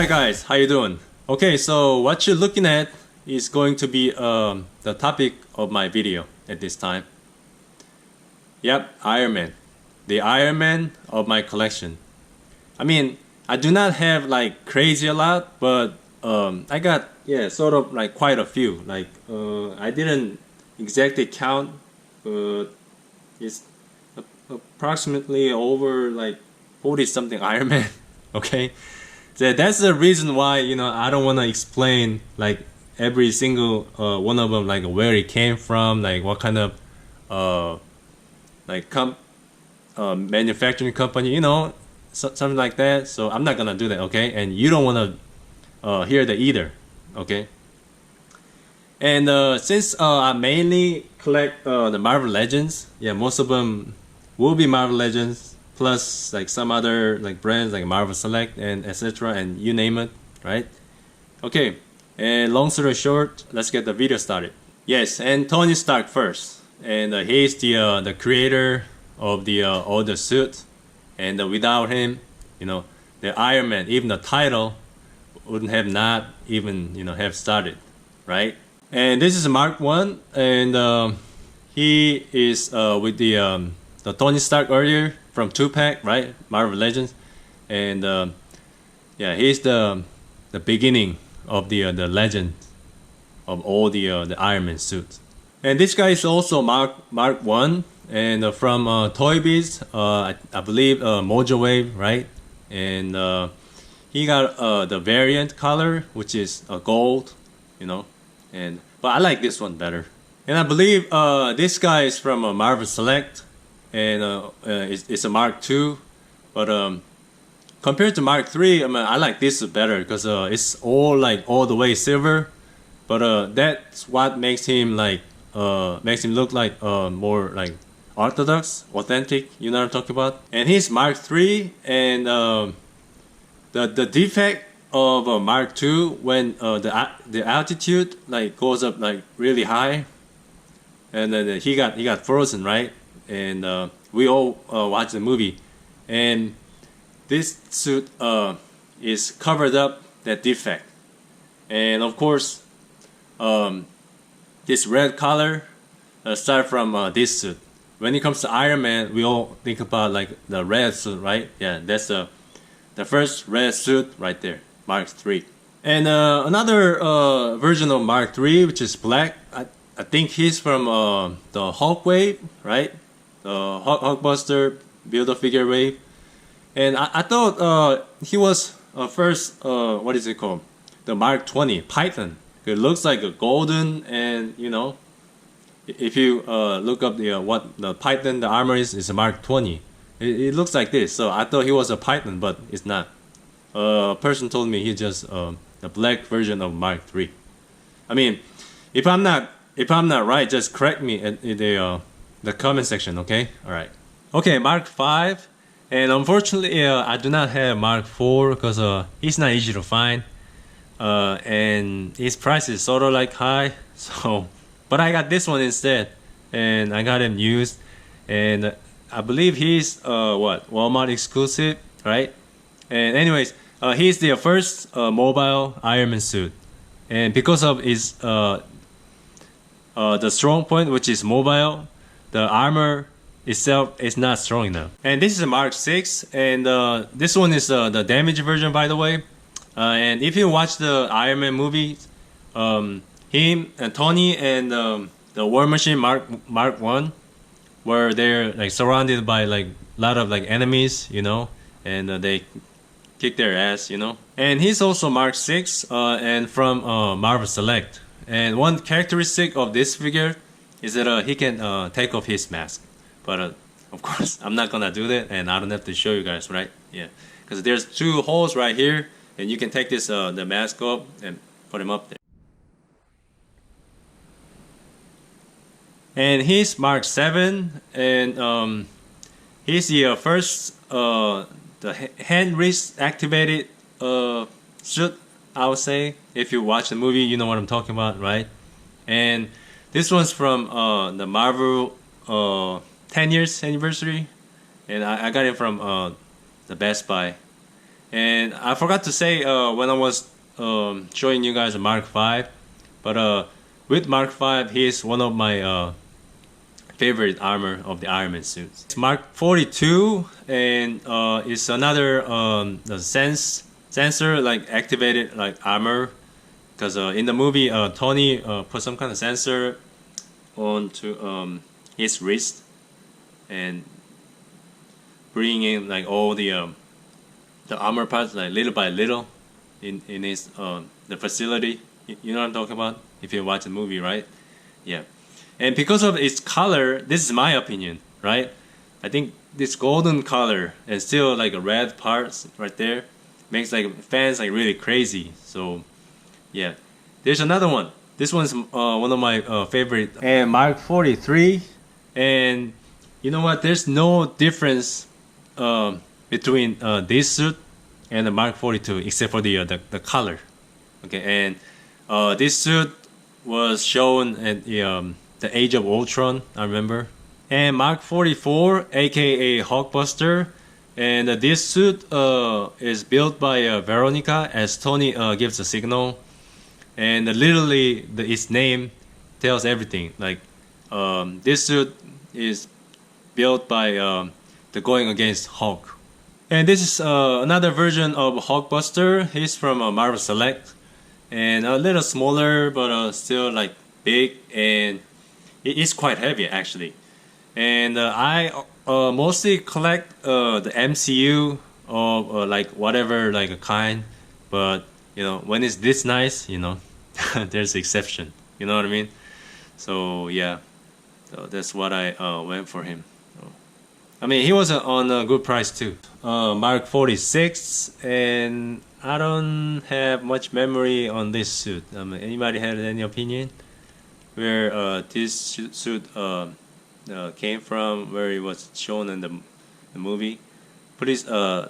Alright guys, how you doing? Okay, so what you're looking at is going to be the topic of my video at this time. Yep, Iron Man. The Iron Man of my collection. I mean, I do not have like crazy a lot, but I got sort of like quite a few. Like I didn't exactly count, but it's approximately over like 40 something Iron Man. Okay, so that's the reason why I don't want to explain like every single one of them, like where it came from, like what kind of like manufacturing company, something like that. So I'm not gonna do that, okay? And you don't want to hear that either, okay? And since I mainly collect the Marvel Legends, most of them will be Marvel Legends, plus like some other like brands like Marvel Select and etc. and you name it, right? Okay, and long story short, let's get the video started. Yes, and Tony Stark first, and he's the creator of the all the suit, and without him, the Iron Man, even the title, wouldn't have not even have started, right? And this is Mark 1, and he is with the Tony Stark earlier from 2-pack, right? Marvel Legends, and he's the beginning of the legend of all the Iron Man suits. And this guy is also Mark 1, and from Toy Biz, I believe Mojo Wave, right? And he got the variant color, which is gold, but I like this one better. And I believe this guy is from Marvel Select, and it's a Mark 2, but compared to Mark 3, I mean, I like this better because it's all the way silver, but that's what makes him look like more like orthodox, authentic. You know what I'm talking about? And he's Mark 3, and the defect of Mark 2, when the altitude goes up really high, and then he got frozen, right? And we all watched the movie, and this suit is covered up that defect. And of course, this red color start from this suit. When it comes to Iron Man, we all think about like the red suit, right? Yeah, that's the first red suit right there, Mark 3. And another version of Mark 3, which is black. I think he's from the Hulk wave, right? The Hulkbuster Build-A-Figure wave. And I thought he was first, what is it called? The Mark 20 Python. It looks like a golden, and if you look up what the Python, the armor is a Mark 20. It looks like this. So I thought he was a Python, but it's not. A person told me he's just the black version of Mark 3. I mean, if I'm not right, just correct me in the comment section, okay? All right. Okay, Mark 5. And unfortunately, I do not have Mark 4 because he's not easy to find, and his price is sort of like high. So, but I got this one instead, and I got him used, and I believe he's Walmart exclusive, right? And anyways, he's the first mobile Iron Man suit, and because of his the strong point, which is mobile, the armor itself is not strong enough. And this is a Mark 6, and this one is the damaged version, by the way. And if you watch the Iron Man movie, him and Tony and the War Machine Mark 1, where they're like surrounded by like a lot of like enemies, and they kick their ass, And he's also Mark 6, and from Marvel Select. And one characteristic of this figure is that he can take off his mask. But of course, I'm not gonna do that, and I don't have to show you guys, right? Yeah, because there's 2 holes right here, and you can take this the mask off and put him up there. And he's Mark 7, and he's the first the hand wrist activated suit, I would say. If you watch the movie, you know what I'm talking about, right? And this one's from the Marvel 10 years anniversary, and I got it from the Best Buy. And I forgot to say when I was showing you guys a Mark V, but with Mark V, he is one of my favorite armor of the Iron Man suits. It's Mark 42, and it's another the sensor like activated like armor, because in the movie Tony put some kind of sensor onto his wrist and bring in like all the armor parts like little by little in his the facility. You know what I'm talking about if you watch the movie, right? Yeah. And because of its color, this is my opinion, right? I think this golden color and still like a red parts right there makes like fans like really crazy. So yeah, there's another one. This one's one of my favorite, and Mark 43. And you know what? There's no difference between this suit and the Mark 42 except for the color. Okay, and this suit was shown at the Age of Ultron, I remember. And Mark 44, aka Hulkbuster, and this suit is built by Veronica as Tony gives a signal, and literally its name tells everything. Like this suit is built by the Going Against Hulk. And this is another version of Hulkbuster. He's from Marvel Select, and a little smaller but still like big, and it is quite heavy actually. And I mostly collect the MCU or like whatever like a kind, but you know when it's this nice, you know, there's exception. You know what I mean? So yeah, so that's what I went for him. I mean, he was on a good price too. Mark 46, and I don't have much memory on this suit. Anybody had any opinion where this suit came from, where it was shown in the movie? Please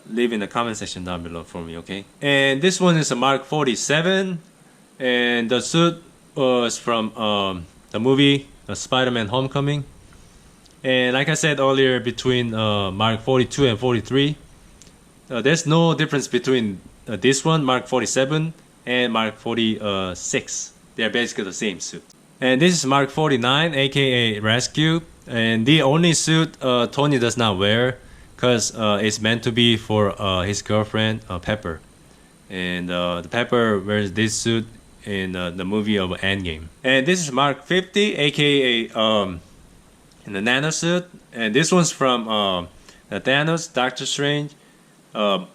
leave in the comment section down below for me, okay? And this one is a Mark 47, and the suit was from the movie Spider-Man Homecoming. And like I said earlier, between Mark 42 and 43, there's no difference between this one, Mark 47, and Mark 46. They're basically the same suit. And this is Mark 49, aka Rescue, and the only suit Tony does not wear, because it's meant to be for his girlfriend, Pepper. And the Pepper wears this suit in the movie of Endgame. And this is Mark 50, aka in the Nano suit, and this one's from the Thanos, Doctor Strange, Iron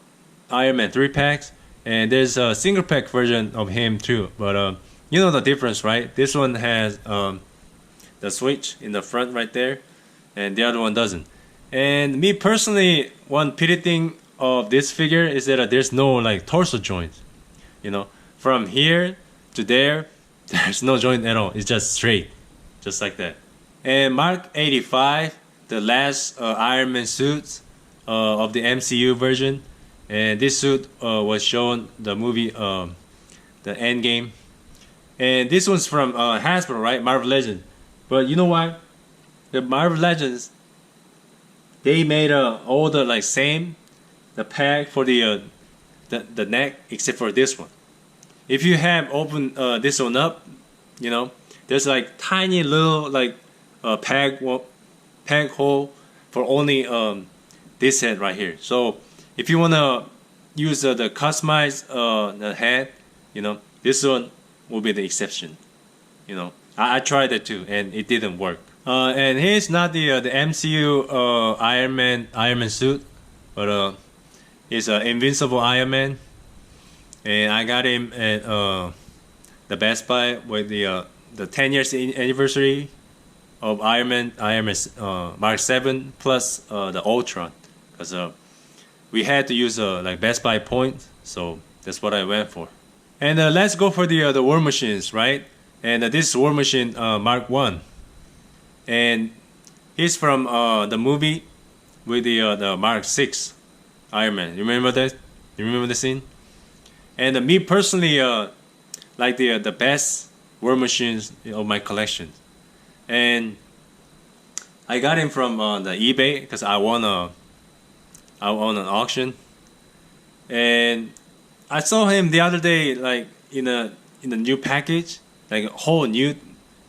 Man 3-packs, and there's a single pack version of him too. But you know the difference, right? This one has the switch in the front right there, and the other one doesn't. And me personally, one pity thing of this figure is that there's no like torso joint. You know, from here to there, there's no joint at all. It's just straight, just like that. And Mark 85, the last Iron Man suit of the MCU version, and this suit was shown the movie the Endgame. And this one's from Hasbro, right? Marvel Legend. But you know what? The Marvel Legends, they made all the like same, the pack for the neck, except for this one. If you have opened this one up, you know, there's like tiny little like peg hole for only this head right here. So if you wanna use the customized the head, you know, this one will be the exception. You know, I tried it too, and it didn't work. And here's not the MCU Iron Man suit, but it's Invincible Iron Man, and I got him at the Best Buy with the 10 years anniversary of Iron Man Mark 7 plus the Ultron, because we had to use like Best Buy points, so that's what I went for. And let's go for the War Machines, right? And this is War Machine Mark 1, and he's from the movie with the Mark 6 Iron Man. You remember that? You remember the scene? And me personally, like the best War Machines of my collection. And I got him from the eBay because I won an auction, And I saw him the other day, like in a new package, like a whole new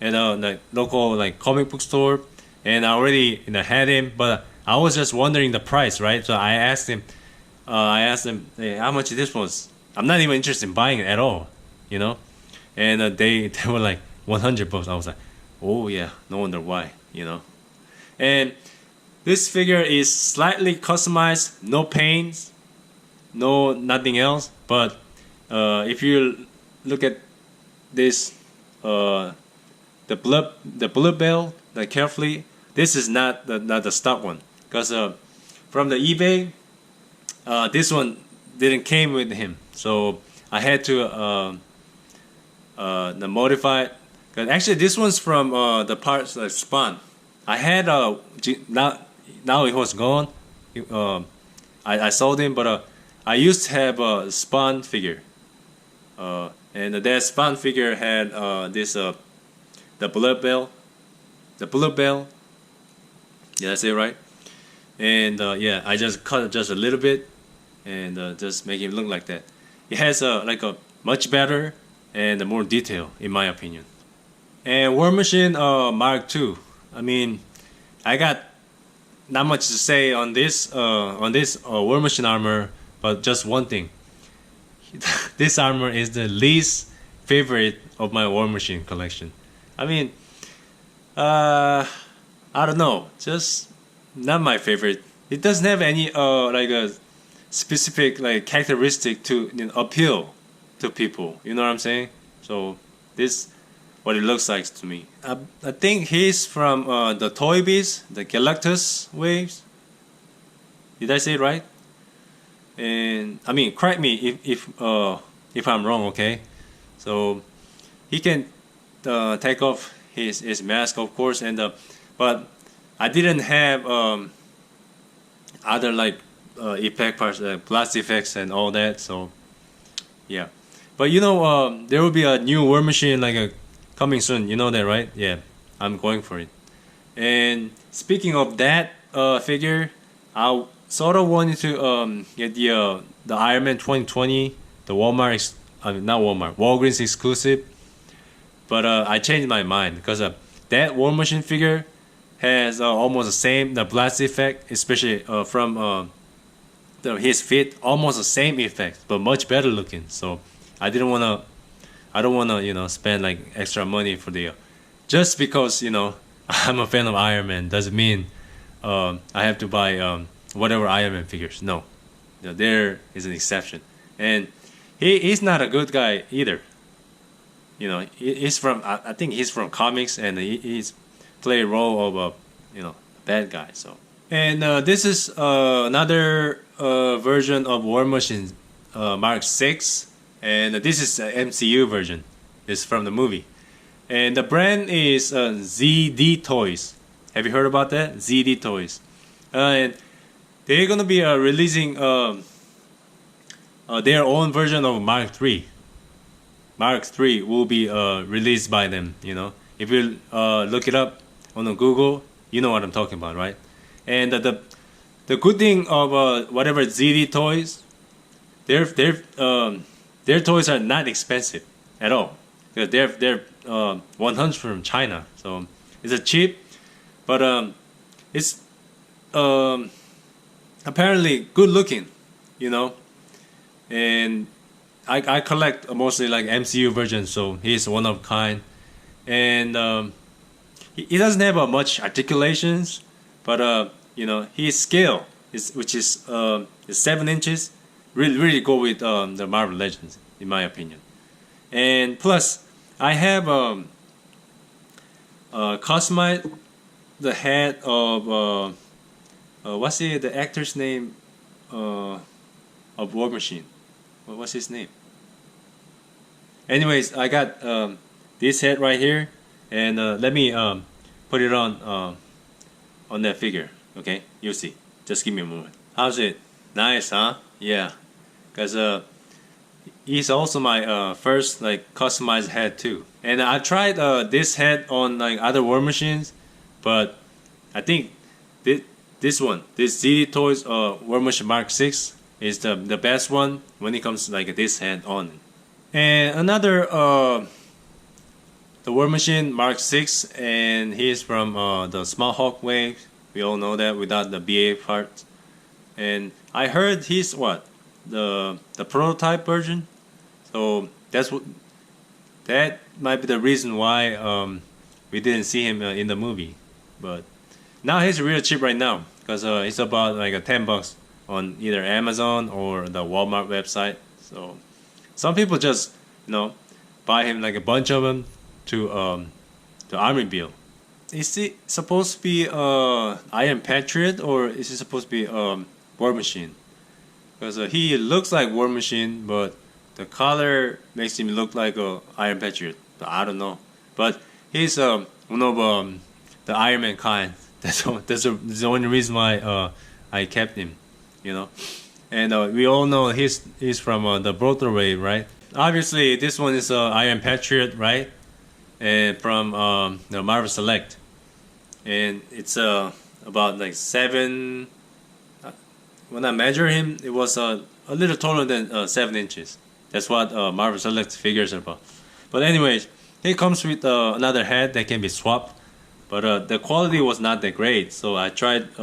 at a like local like comic book store, and I already had him, but I was just wondering the price, right? So I asked him, hey, how much this was? I'm not even interested in buying it at all, you know. And they were like $100. I was like, oh yeah, no wonder why, you know. And this figure is slightly customized, no paints, no nothing else. But if you look at this, the bullet bell, like carefully, this is not the stock one, because from the eBay, this one didn't came with him, so I had to modify it. Cause actually this one's from the parts like Spawn. I had now it was gone. I sold him, but I used to have a Spawn figure, and that Spawn figure had this the bullet bell. Yeah, I say it right. And yeah, I just cut it just a little bit, and just make it look like that. It has like a much better and more detail, in my opinion. And War Machine Mark II. I mean, I got not much to say on this War Machine armor, but just one thing. This armor is the least favorite of my War Machine collection. I mean, I don't know, just not my favorite. It doesn't have any like a specific like characteristic to appeal to people. You know what I'm saying? So this what it looks like to me. I think he's from the Toy Biz, the Galactus waves. Did I say it right? And I mean, correct me if I'm wrong, okay? So he can take off his mask, of course, and but I didn't have other like effect parts, blast effects and all that. So yeah, but you know, there will be a new War Machine like coming soon. You know that, right? Yeah, I'm going for it. And speaking of that figure, I sort of wanted to get the Iron Man 2020, the Walmart, not Walmart, Walgreens exclusive. But I changed my mind because that War Machine figure has almost the same the blast effect, especially from his feet, almost the same effect, but much better looking. So I don't wanna spend like extra money for the just because I'm a fan of Iron Man doesn't mean I have to buy whatever Iron Man figures. No, there is an exception, and he's not a good guy either. He's from I think he's from comics, and he's play a role of a bad guy. So and this is another version of War Machine Mark 6, and this is the MCU version. It's from the movie, and the brand is ZD Toys. Have you heard about that? ZD Toys, and they're gonna be releasing their own version of Mark 3. Mark 3 will be released by them. If you look it up on Google, you know what I'm talking about, right? And the good thing of whatever ZD Toys, their toys are not expensive at all, because they're 100 from China, so it's a cheap, but it's apparently good looking, and I collect mostly like MCU versions, so he's one of a kind, and he doesn't have much articulations, but his scale which is 7 inches, really go with the Marvel Legends, in my opinion. And plus, I have customized the head of what's the actor's name of War Machine. What's his name? Anyways, I got this head right here, and let me put it on that figure. Okay, you'll see. Just give me a moment. How's it? Nice, huh? Yeah, because he's also my first like customized head too. And I tried this head on like other War Machines, but I think this ZD Toys War Machine Mark 6 is the best one when it comes to like this head on. And another the War Machine Mark 6, and he's from the Small Hawk wave. We all know that without the BA part. And I heard he's what, the prototype version. So that might be the reason why we didn't see him in the movie. But now he's real cheap right now because it's about like $10 on either Amazon or the Walmart website. So some people just buy him like a bunch of them to army build. Is it supposed to be Iron Patriot or is it supposed to be War Machine? Because he looks like War Machine, but the color makes him look like a Iron Patriot. I don't know, but he's one of the Iron Man kind. That's the only reason why I kept him, And we all know he's from the Brothel wave, right? Obviously, this one is Iron Patriot, right? And from the Marvel Select, and it's about like 7. When I measure him, it was a little taller than 7 inches. That's what Marvel Select figures are about. But anyways, he comes with another head that can be swapped, but the quality was not that great. So I tried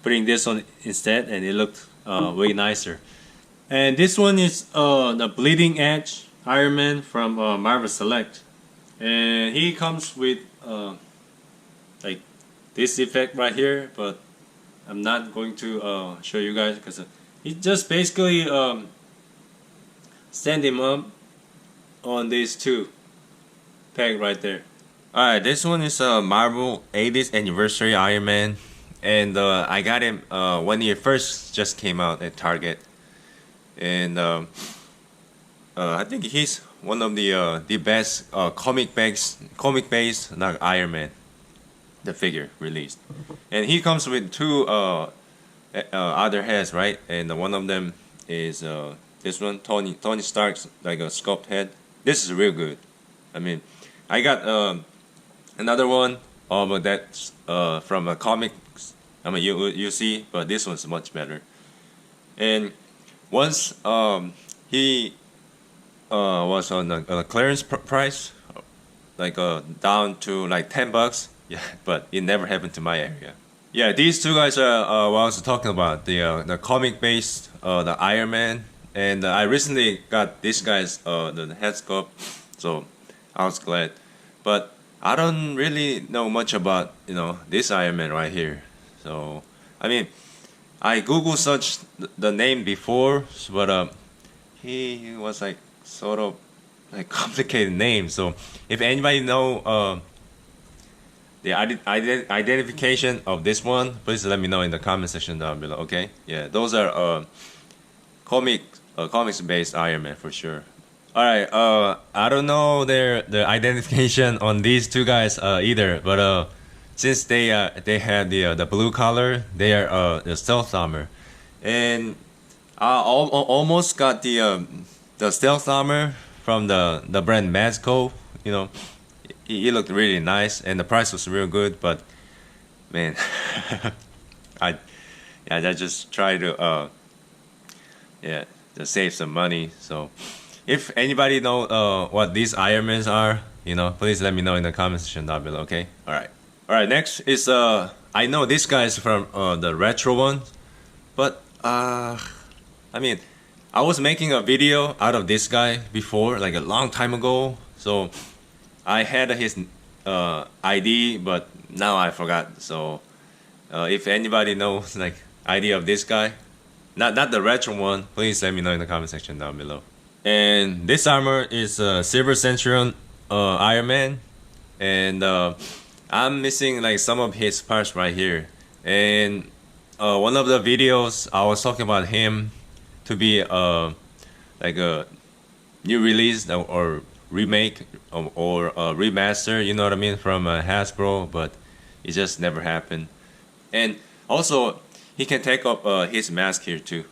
putting this on instead, and it looked way nicer. And this one is the Bleeding Edge Iron Man from Marvel Select, and he comes with like this effect right here, but I'm not going to show you guys because he just basically stand him up on these two peg right there. Alright, this one is a Marvel 80th anniversary Iron Man, and I got him when he first just came out at Target, and I think he's one of the best comic-based Iron Man, the figure released, and he comes with two other heads, right? And one of them is this one, Tony Stark's like a sculpt head. This is real good. I mean, I got another one, but that's from a comic. I mean, you see, but this one's much better. And once he was on a clearance price, like down to like $10. Yeah, but it never happened to my area. Yeah, these two guys are what I was talking about, the comic based the Iron Man, and I recently got this guy's the head sculpt, so I was glad. But I don't really know much about this Iron Man right here. So I mean, I Google searched the name before, but he was like sort of like complicated name. So if anybody know the identification of this one, please let me know in the comment section down below. Okay, yeah, those are comics based Iron Man for sure. All right, I don't know the identification on these two guys either, but since they have the blue color, they are the stealth armor, and I almost got the stealth armor from the brand Mazco. It looked really nice, and the price was real good. But man, I just try to to save some money. So if anybody know what these Ironmans are, please let me know in the comment section down below. Okay. All right. Next is I know this guy is from the retro one, but I mean, I was making a video out of this guy before, like a long time ago. So I had his ID, but now I forgot. So if anybody knows like ID of this guy, not the retro one, please let me know in the comment section down below. And this armor is Silver Centurion Iron Man, and I'm missing like some of his parts right here. And one of the videos I was talking about him to be like a new release or remake or remaster, you know what I mean, from Hasbro, but it just never happened. And also he can take up his mask here too,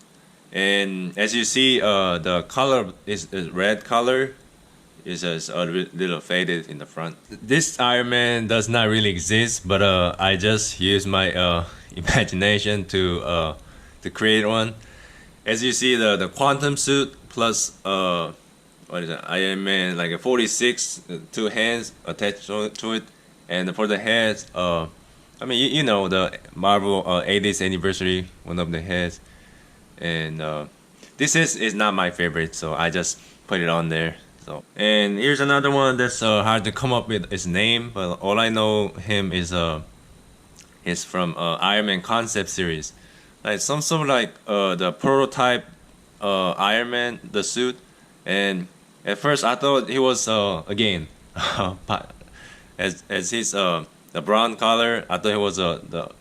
and as you see the color is red color is just a little faded in the front. This Iron Man does not really exist, but I just use my imagination to create one. as you see, the quantum suit plus what is it, Iron Man, like a 46, two hands attached to it, and for the heads, I mean, you know, the Marvel 80th anniversary, one of the heads, and this is not my favorite, so I just put it on there. So, and here's another one that's hard to come up with his name, but all I know him is from Iron Man concept series, like some sort of like the prototype Iron Man, the suit, and at first I thought he was again as his the brown color, I thought he was a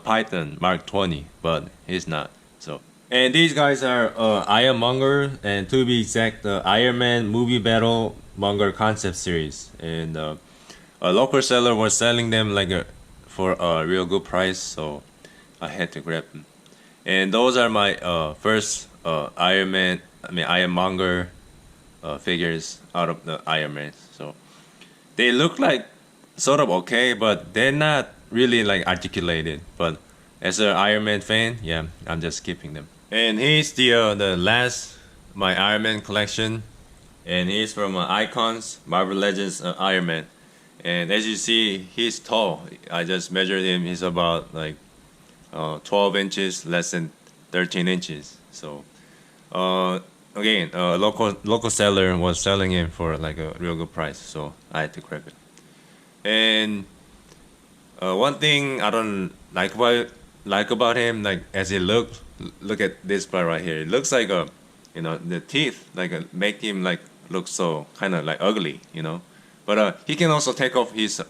Python Mark 20, but he's not. So, and these guys are Ironmonger, and to be exact, the Iron Man movie battlemonger concept series, and a local seller was selling them like for a real good price, so I had to grab them. And those are my first Ironmonger figures out of the Iron Man. So they look like sort of okay, but they're not really like articulated. But as an Iron Man fan, yeah, I'm just keeping them. And here's the last my Iron Man collection, and he's from Icons Mabllegend's Iron Man. And as you see, he's tall. I just measured him. He's about like 12 inches, less than 13 inches. So again, a local seller was selling him for like a real good price, so I had to grab it. And one thing I don't like about him, like as he look at this part right here. It looks like you know, the teeth like make him like look so kind of like ugly, you know. But he can also take off his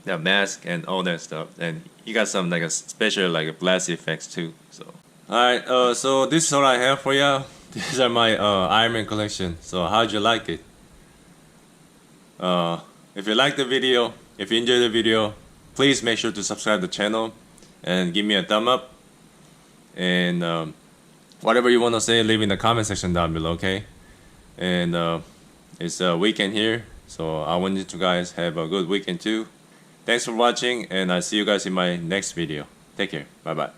the mask and all that stuff, and he got some like a special like blast effects too. So alright, so this is all I have for you. These are my Iron Man collection. So how'd you like it? If you like the video, if you enjoyed the video, please make sure to subscribe to the channel and give me a thumb up. And whatever you want to say, leave in the comment section down below, okay? And it's a weekend here, so I want you to guys have a good weekend too. Thanks for watching, and I'll see you guys in my next video. Take care. Bye bye.